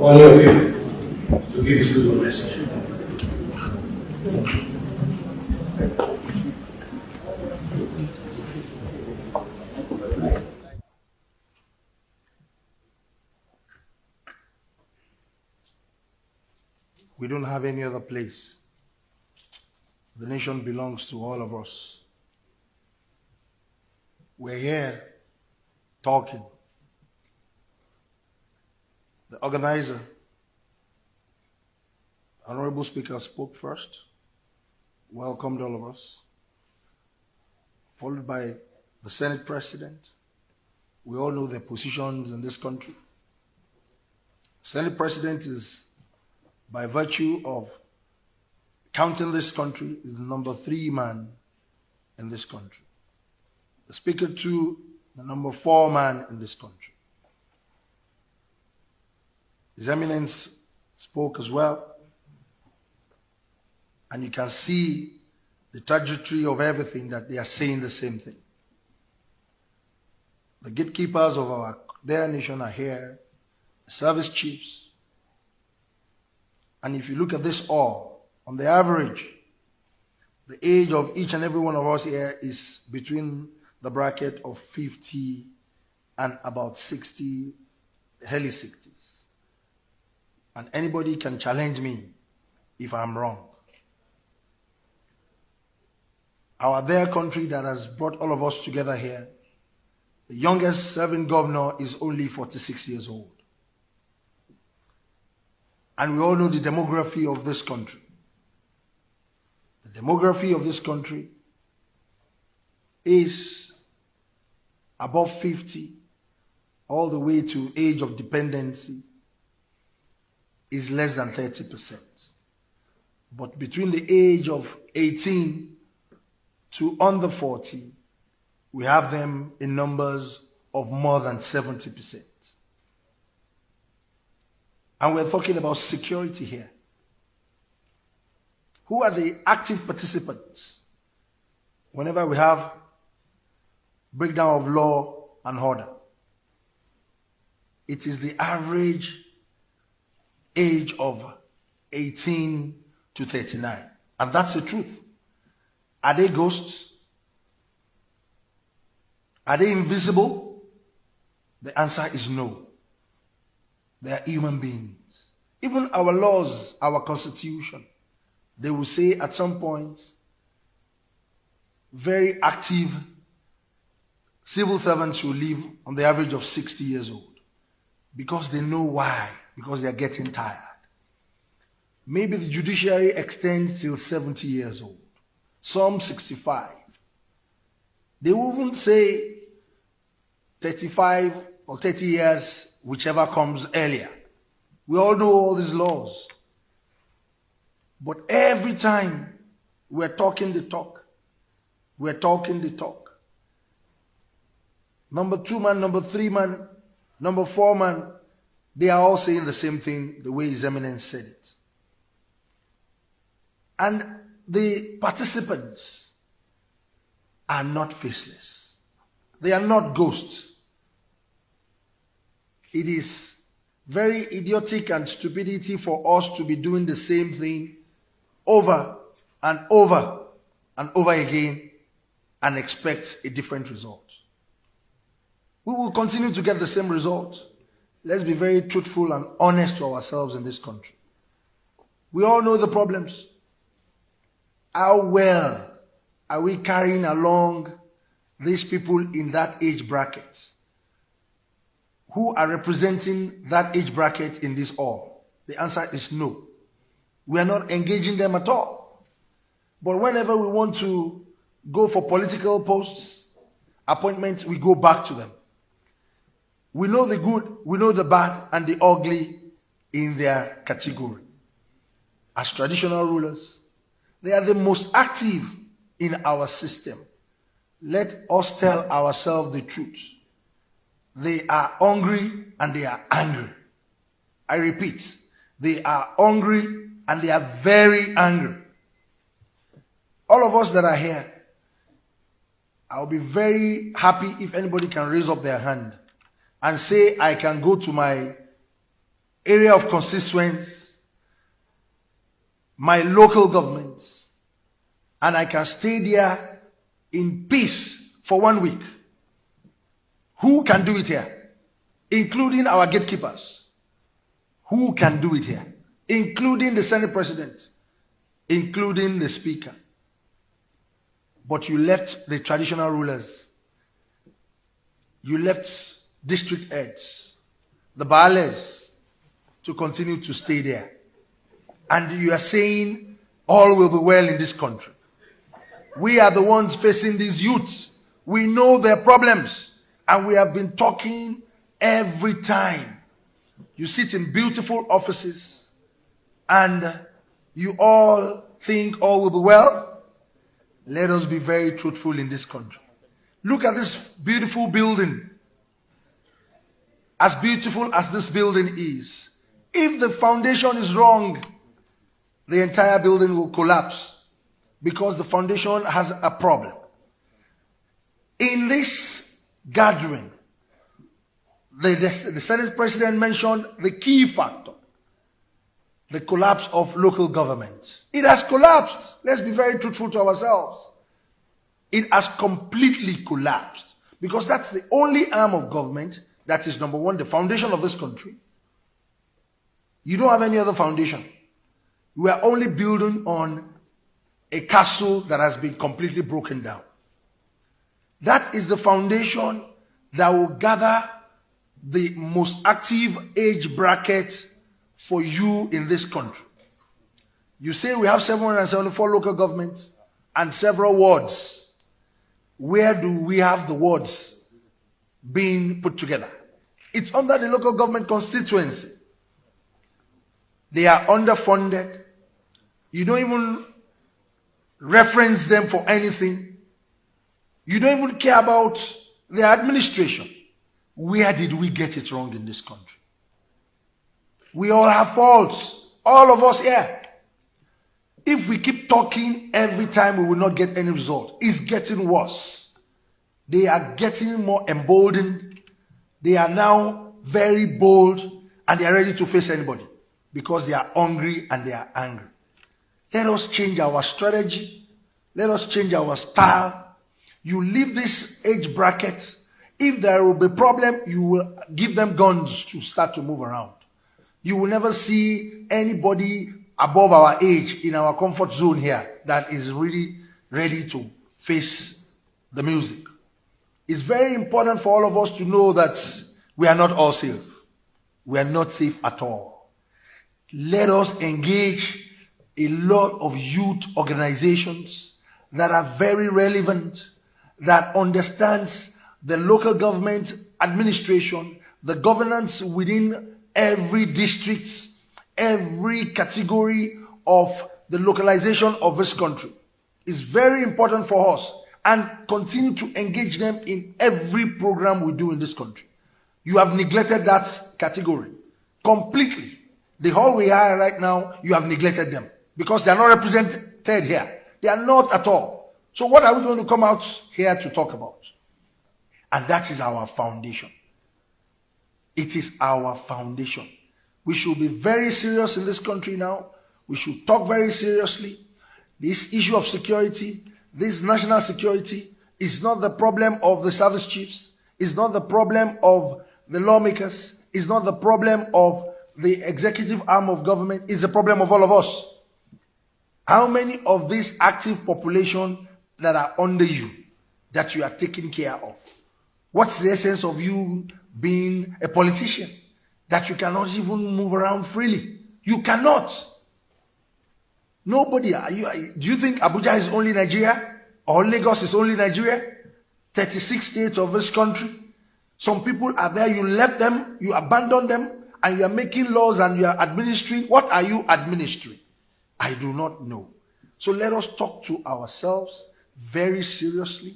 all of you to give this little message. We don't have any other place. The nation belongs to all of us. We're here talking. The organizer, Honorable Speaker, spoke first, welcomed all of us, followed by the Senate President. We all know their positions in this country. Senate President is, by virtue of counting this country, is the number 3 man in this country. The Speaker, too, the number 4 man in this country. His Eminence spoke as well, and you can see the trajectory of everything that they are saying the same thing. The gatekeepers of their nation are here, the service chiefs, and if you look at this all, on the average, the age of each and every one of us here is between the bracket of 50 and about 60, early 60s. And anybody can challenge me if I'm wrong. Our dear country that has brought all of us together here, the youngest serving governor is only 46 years old. And we all know the demography of this country. The demography of this country is above 50, all the way to age of dependency, is less than 30%. But between the age of 18 to under 40, we have them in numbers of more than 70%. And we're talking about security here. Who are the active participants whenever we have breakdown of law and order? It is the average age of 18 to 39. And that's the truth. Are they ghosts? Are they invisible? The answer is no. They are human beings. Even our laws, our constitution, they will say at some point, very active civil servants will live on the average of 60 years old. Because they know why. Because they are getting tired. Maybe the judiciary extends till 70 years old. Some 65. They won't say 35 or 30 years, whichever comes earlier. We all know all these laws. But every time we're talking the talk, we're talking the talk. Number 2 man, number 3 man, number 4 man, they are all saying the same thing the way His Eminence said it. And the participants are not faceless. They are not ghosts. It is very idiotic and stupidity for us to be doing the same thing over and over and over again and expect a different result. We will continue to get the same result. Let's be very truthful and honest to ourselves in this country. We all know the problems. How well are we carrying along these people in that age bracket who are representing that age bracket in this hall? The answer is no. We are not engaging them at all. But whenever we want to go for political posts, appointments, we go back to them. We know the good, we know the bad, and the ugly in their category. As traditional rulers, they are the most active in our system. Let us tell ourselves the truth. They are hungry and they are angry. I repeat, they are hungry and they are very angry. All of us that are here, I'll be very happy if anybody can raise up their hand and say, I can go to my area of constituents, my local governments, and I can stay there in peace for 1 week. Who can do it here? Including our gatekeepers. Who can do it here? Including the Senate President, including the Speaker. But you left the traditional rulers. You left district heads, the Baales, to continue to stay there. And you are saying all will be well in this country. We are the ones facing these youths. We know their problems. And we have been talking every time. You sit in beautiful offices and you all think all will be well. Let us be very truthful in this country. Look at this beautiful building. As beautiful as this building is, if the foundation is wrong, the entire building will collapse because the foundation has a problem. In this gathering, the Senate President mentioned the key factor, the collapse of local government. It has collapsed. Let's be very truthful to ourselves. It has completely collapsed because that's the only arm of government that is, number one, the foundation of this country. You don't have any other foundation. We are only building on a castle that has been completely broken down. That is the foundation that will gather the most active age bracket for you in this country. You say we have 774 local governments and several wards. Where do we have the wards being put together? It's under the local government constituency. They are underfunded. You don't even reference them for anything. You don't even care about their administration. Where did we get it wrong in this country? We all have faults. All of us here. If we keep talking every time, we will not get any result. It's getting worse. They are getting more emboldened. They are now very bold and they are ready to face anybody because they are hungry and they are angry. Let us change our strategy. Let us change our style. You leave this age bracket. If there will be a problem, you will give them guns to start to move around. You will never see anybody above our age in our comfort zone here that is really ready to face the music. It's very important for all of us to know that we are not all safe. We are not safe at all. Let us engage a lot of youth organizations that are very relevant, that understands the local government administration, the governance within every district, every category of the localization of this country. It's very important for us, and continue to engage them in every program we do in this country. You have neglected that category completely. The whole we are right now, you have neglected them because they are not represented here. They are not at all. So what are we going to come out here to talk about? And that is our foundation. It is our foundation. We should be very serious in this country now. We should talk very seriously. This issue of security, this national security, is not the problem of the service chiefs. It's not the problem of the lawmakers. It's not the problem of the executive arm of government. It's the problem of all of us. How many of this active population that are under you that you are taking care of? What's the essence of you being a politician? That you cannot even move around freely. You cannot. Nobody. Do you think Abuja is only Nigeria? Or Lagos is only Nigeria? 36 states of this country. Some people are there, you left them, you abandoned them, and you are making laws and you are administering. What are you administering? I do not know. So let us talk to ourselves very seriously.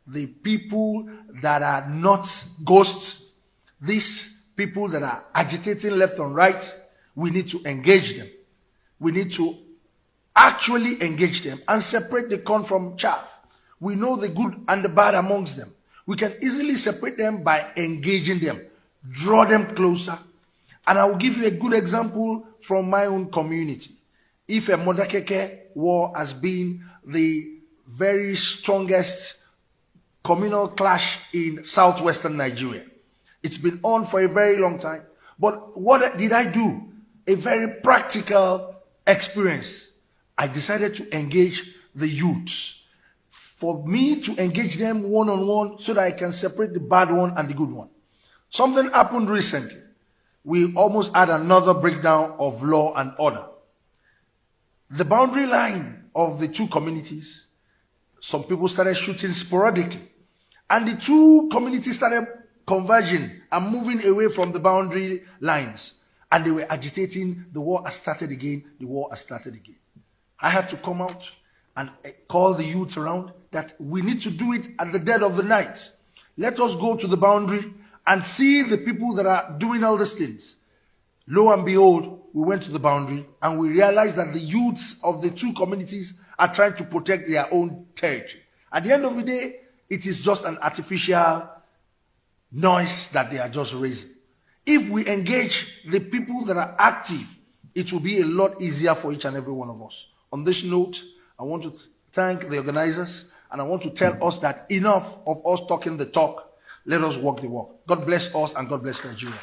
The people that are not ghosts, these people that are agitating left and right, we need to engage them. We need to actually engage them and separate the corn from chaff. We know the good and the bad amongst them. We can easily separate them by engaging them, draw them closer, And I will give you a good example from my own community. If a Modakeke war has been the very strongest communal clash in southwestern Nigeria. It's been on for a very long time. But what did I do? A very practical experience. I decided to engage the youths. For me to engage them one-on-one so that I can separate the bad one and the good one. Something happened recently. We almost had another breakdown of law and order. The boundary line of the two communities, some people started shooting sporadically. And the two communities started converging and moving away from the boundary lines. And they were agitating. The war has started again. The war has started again. I had to come out and call the youth around that we need to do it at the dead of the night. Let us go to the boundary and see the people that are doing all these things. Lo and behold, we went to the boundary and we realized that the youths of the two communities are trying to protect their own territory. At the end of the day, it is just an artificial noise that they are just raising. If we engage the people that are active, it will be a lot easier for each and every one of us. On this note, I want to thank the organizers and I want to tell us that enough of us talking the talk. Let us walk the walk. God bless us and God bless Nigeria.